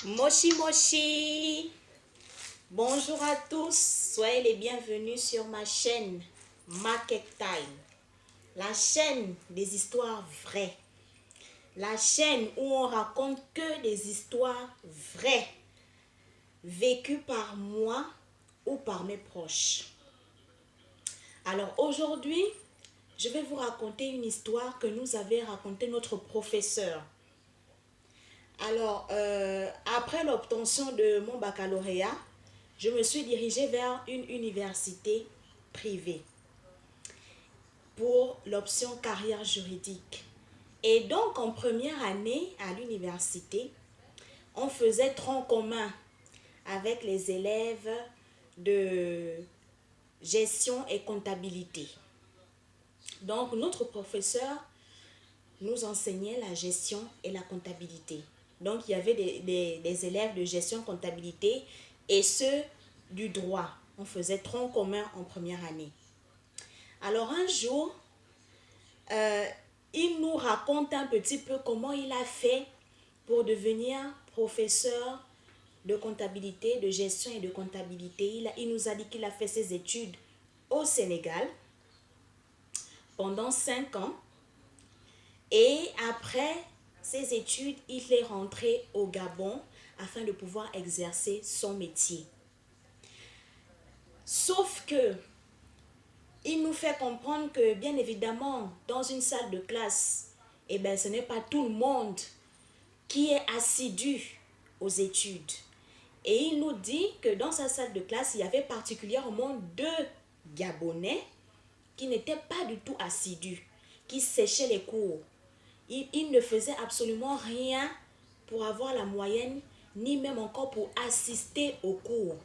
Moshi Moshi, bonjour à tous, soyez les bienvenus sur ma chaîne Market Time, la chaîne des histoires vraies, la chaîne où on raconte que des histoires vraies, vécues par moi ou par mes proches. Alors aujourd'hui, je vais vous raconter une histoire que nous avait racontée notre professeur. Alors, après l'obtention de mon baccalauréat, je me suis dirigée vers une université privée pour l'option carrière juridique. Et donc, en première année à l'université, on faisait tronc commun avec les élèves de gestion et comptabilité. Donc, notre professeur nous enseignait la gestion et la comptabilité. Donc, il y avait des élèves de gestion comptabilité et ceux du droit. On faisait tronc commun en première année. Alors, un jour, il nous raconte un petit peu comment il a fait pour devenir professeur de comptabilité, de gestion et de comptabilité. Il nous a dit qu'il a fait ses études au Sénégal pendant 5 ans. Et après ses études, il est rentré au Gabon afin de pouvoir exercer son métier. Sauf que il nous fait comprendre que, bien évidemment, dans une salle de classe, ce n'est pas tout le monde qui est assidu aux études. Et il nous dit que dans sa salle de classe, il y avait particulièrement 2 Gabonais qui n'étaient pas du tout assidus, qui séchaient les cours. Il ne faisait absolument rien pour avoir la moyenne, ni même encore pour assister aux cours.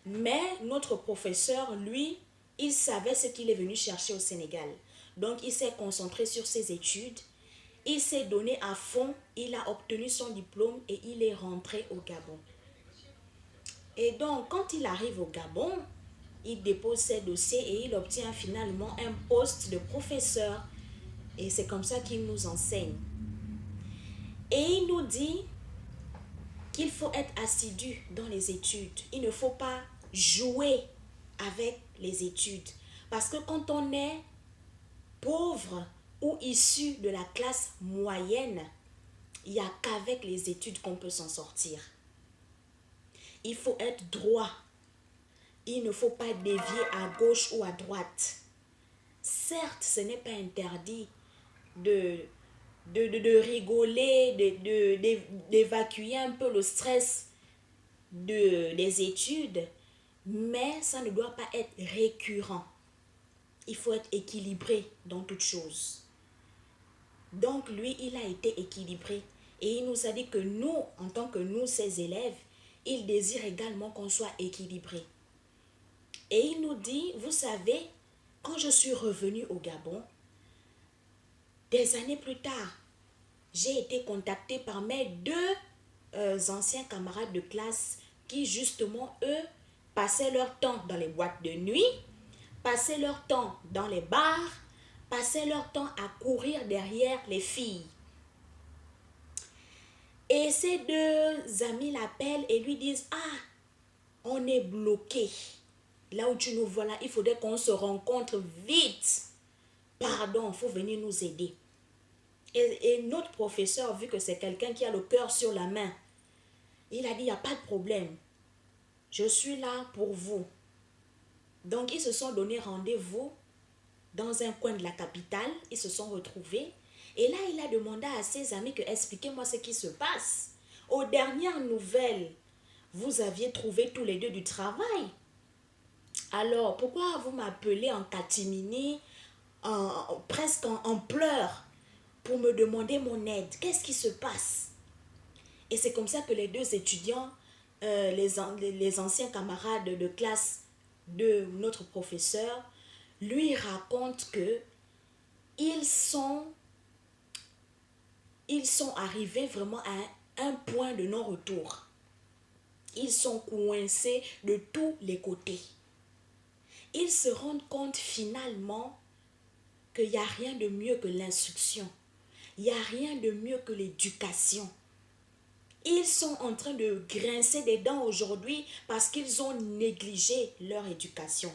Mais notre professeur, lui, il savait ce qu'il est venu chercher au Sénégal. Donc, il s'est concentré sur ses études. Il s'est donné à fond. Il a obtenu son diplôme et il est rentré au Gabon. Et donc, quand il arrive au Gabon, il dépose ses dossiers et il obtient finalement un poste de professeur. Et c'est comme ça qu'il nous enseigne. Et il nous dit qu'il faut être assidu dans les études. Il ne faut pas jouer avec les études. Parce que quand on est pauvre ou issu de la classe moyenne, il n'y a qu'avec les études qu'on peut s'en sortir. Il faut être droit. Il ne faut pas dévier à gauche ou à droite. Certes, ce n'est pas interdit de rigoler, d'évacuer un peu le stress des études, mais ça ne doit pas être récurrent. Il faut être équilibré dans toutes choses. Donc lui, il a été équilibré et il nous a dit que nous, en tant que nous, ses élèves, il désire également qu'on soit équilibré. Et il nous dit, vous savez, quand je suis revenu au Gabon, des années plus tard, j'ai été contacté par mes 2 anciens camarades de classe qui justement, eux, passaient leur temps dans les boîtes de nuit, passaient leur temps dans les bars, passaient leur temps à courir derrière les filles. Et ces 2 amis l'appellent et lui disent, « Ah, on est bloqué. Là où tu nous vois là, il faudrait qu'on se rencontre vite. Pardon, il faut venir nous aider. » Et notre professeur, vu que c'est quelqu'un qui a le cœur sur la main, il a dit, il n'y a pas de problème. Je suis là pour vous. Donc, ils se sont donné rendez-vous dans un coin de la capitale. Ils se sont retrouvés. Et là, il a demandé à ses amis que expliquez-moi ce qui se passe. Aux dernières nouvelles, vous aviez trouvé tous les 2 du travail. Alors, pourquoi vous m'appelez en catimini, presque en pleurs, pour me demander mon aide? Qu'est-ce qui se passe? Et c'est comme ça que les 2 étudiants, les anciens camarades de classe de notre professeur, lui racontent que ils sont arrivés vraiment à un point de non-retour. Ils sont coincés de tous les côtés. Ils se rendent compte finalement qu'il n'y a rien de mieux que l'instruction. Il n'y a rien de mieux que l'éducation. Ils sont en train de grincer des dents aujourd'hui parce qu'ils ont négligé leur éducation.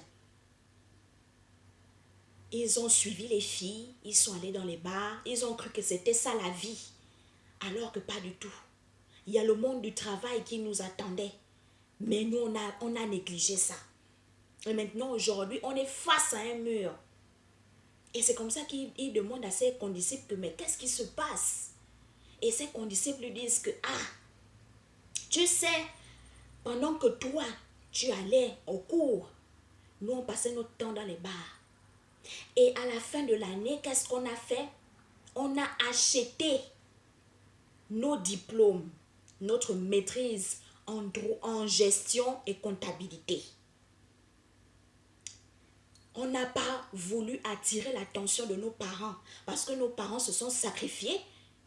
Ils ont suivi les filles, ils sont allés dans les bars, ils ont cru que c'était ça la vie. Alors que pas du tout. Il y a le monde du travail qui nous attendait. Mais nous, on a négligé ça. Et maintenant, aujourd'hui, on est face à un mur. Et c'est comme ça qu'il demande à ses condisciples que, mais qu'est-ce qui se passe? Et ses condisciples lui disent que, ah, tu sais, pendant que toi, tu allais au cours, nous, on passait notre temps dans les bars. Et à la fin de l'année, qu'est-ce qu'on a fait? On a acheté nos diplômes, notre maîtrise en gestion et comptabilité. On n'a pas voulu attirer l'attention de nos parents parce que nos parents se sont sacrifiés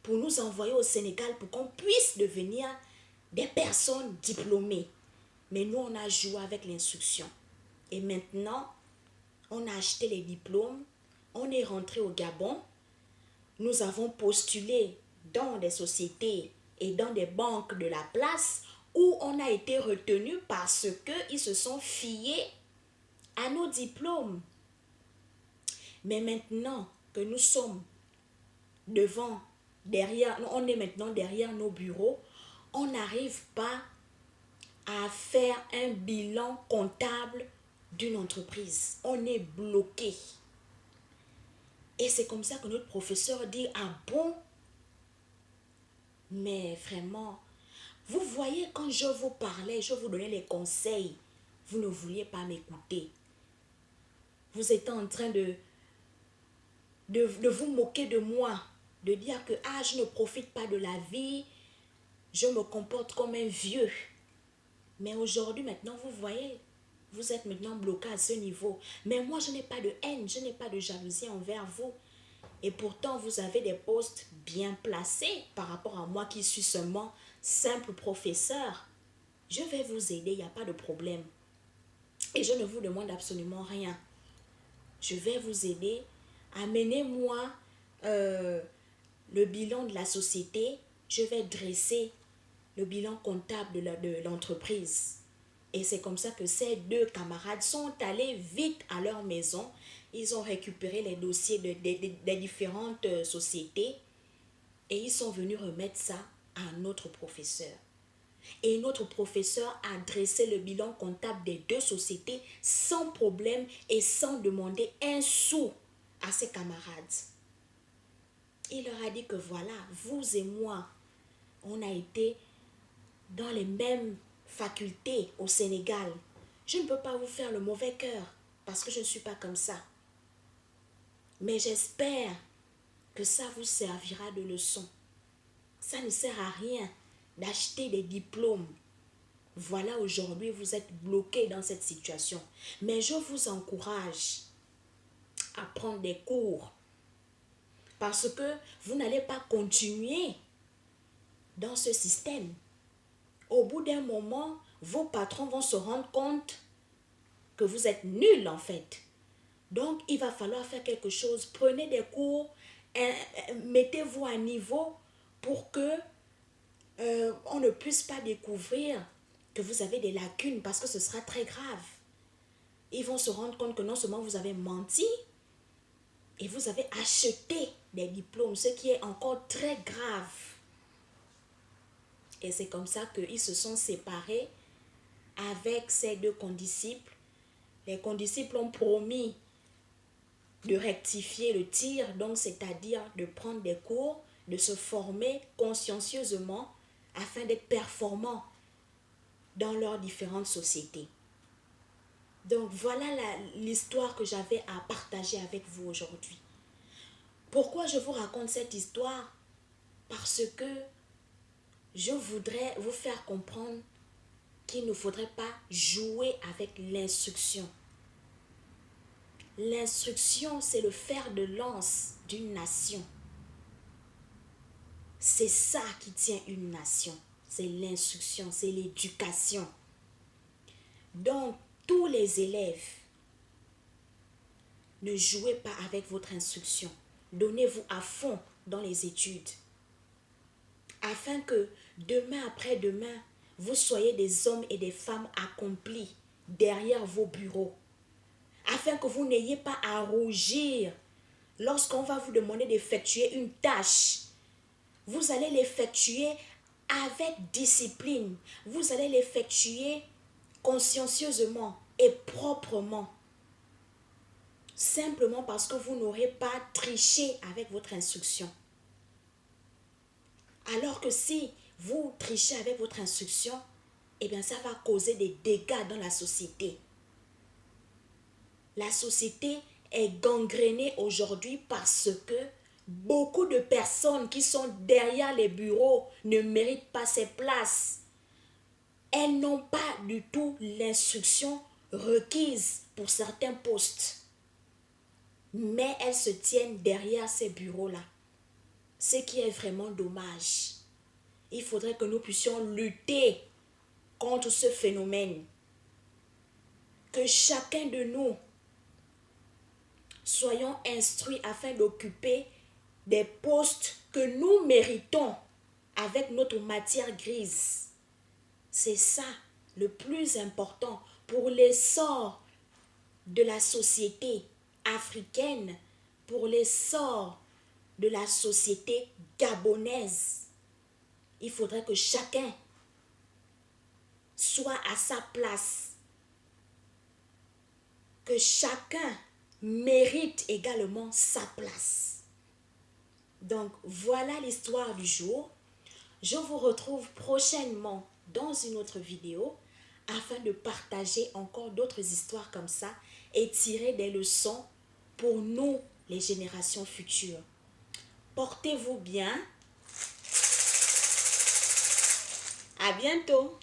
pour nous envoyer au Sénégal pour qu'on puisse devenir des personnes diplômées. Mais nous, on a joué avec l'instruction. Et maintenant, on a acheté les diplômes, on est rentré au Gabon, nous avons postulé dans des sociétés et dans des banques de la place où on a été retenu parce qu'ils se sont fiés à nos diplômes. Mais maintenant que nous sommes on est maintenant derrière nos bureaux, on n'arrive pas à faire un bilan comptable d'une entreprise. On est bloqué. Et c'est comme ça que notre professeur dit, ah bon? Mais vraiment, vous voyez, quand je vous parlais, je vous donnais les conseils, vous ne vouliez pas m'écouter. Vous étiez en train de vous moquer de moi, de dire que ah, je ne profite pas de la vie, je me comporte comme un vieux. Mais aujourd'hui, maintenant, vous voyez, vous êtes maintenant bloqué à ce niveau. Mais moi, je n'ai pas de haine, je n'ai pas de jalousie envers vous. Et pourtant, vous avez des postes bien placés par rapport à moi qui suis seulement simple professeur. Je vais vous aider, il n'y a pas de problème. Et je ne vous demande absolument rien. Je vais vous aider. Amenez-moi le bilan de la société. Je vais dresser le bilan comptable de l'entreprise. Et c'est comme ça que ces deux camarades sont allés vite à leur maison. Ils ont récupéré les dossiers des différentes sociétés et ils sont venus remettre ça à notre professeur. Et notre professeur a dressé le bilan comptable des deux sociétés sans problème et sans demander un sou à ses camarades. Il leur a dit que voilà, vous et moi, on a été dans les mêmes facultés au Sénégal. Je ne peux pas vous faire le mauvais cœur parce que je ne suis pas comme ça. Mais j'espère que ça vous servira de leçon. Ça ne sert à rien d'acheter des diplômes. Voilà, aujourd'hui, vous êtes bloqués dans cette situation. Mais je vous encourage à prendre des cours parce que vous n'allez pas continuer dans ce système. Au bout d'un moment, vos patrons vont se rendre compte que vous êtes nuls en fait. Donc, il va falloir faire quelque chose. Prenez des cours, mettez-vous à niveau pour que on ne puisse pas découvrir que vous avez des lacunes parce que ce sera très grave. Ils vont se rendre compte que non seulement vous avez menti et vous avez acheté des diplômes, ce qui est encore très grave. Et c'est comme ça qu'ils se sont séparés avec ces deux condisciples. Les condisciples ont promis de rectifier le tir, donc c'est-à-dire de prendre des cours, de se former consciencieusement afin d'être performants dans leurs différentes sociétés. Donc voilà l'histoire que j'avais à partager avec vous aujourd'hui. Pourquoi je vous raconte cette histoire? Parce que je voudrais vous faire comprendre qu'il ne faudrait pas jouer avec l'instruction. L'instruction, c'est le fer de lance d'une nation. C'est ça qui tient une nation. C'est l'instruction, c'est l'éducation. Donc, tous les élèves, ne jouez pas avec votre instruction. Donnez-vous à fond dans les études. afin que demain après demain, vous soyez des hommes et des femmes accomplis derrière vos bureaux, afin que vous n'ayez pas à rougir lorsqu'on va vous demander d'effectuer une tâche. Vous allez l'effectuer avec discipline, vous allez l'effectuer consciencieusement et proprement, simplement parce que vous n'aurez pas triché avec votre instruction. Alors que si vous trichez avec votre instruction, eh bien ça va causer des dégâts dans la société. La société est gangrénée aujourd'hui parce que beaucoup de personnes qui sont derrière les bureaux ne méritent pas ces places. Elles n'ont pas du tout l'instruction requise pour certains postes. Mais elles se tiennent derrière ces bureaux-là. Ce qui est vraiment dommage. Il faudrait que nous puissions lutter contre ce phénomène. Que chacun de nous soyons instruits afin d'occuper des postes que nous méritons avec notre matière grise. C'est ça le plus important pour l'essor de la société africaine, pour l'essor de la société gabonaise. Il faudrait que chacun soit à sa place, que chacun mérite également sa place. Donc voilà l'histoire du jour. Je vous retrouve prochainement dans une autre vidéo afin de partager encore d'autres histoires comme ça et tirer des leçons pour nous, les générations futures. Portez-vous bien. À bientôt.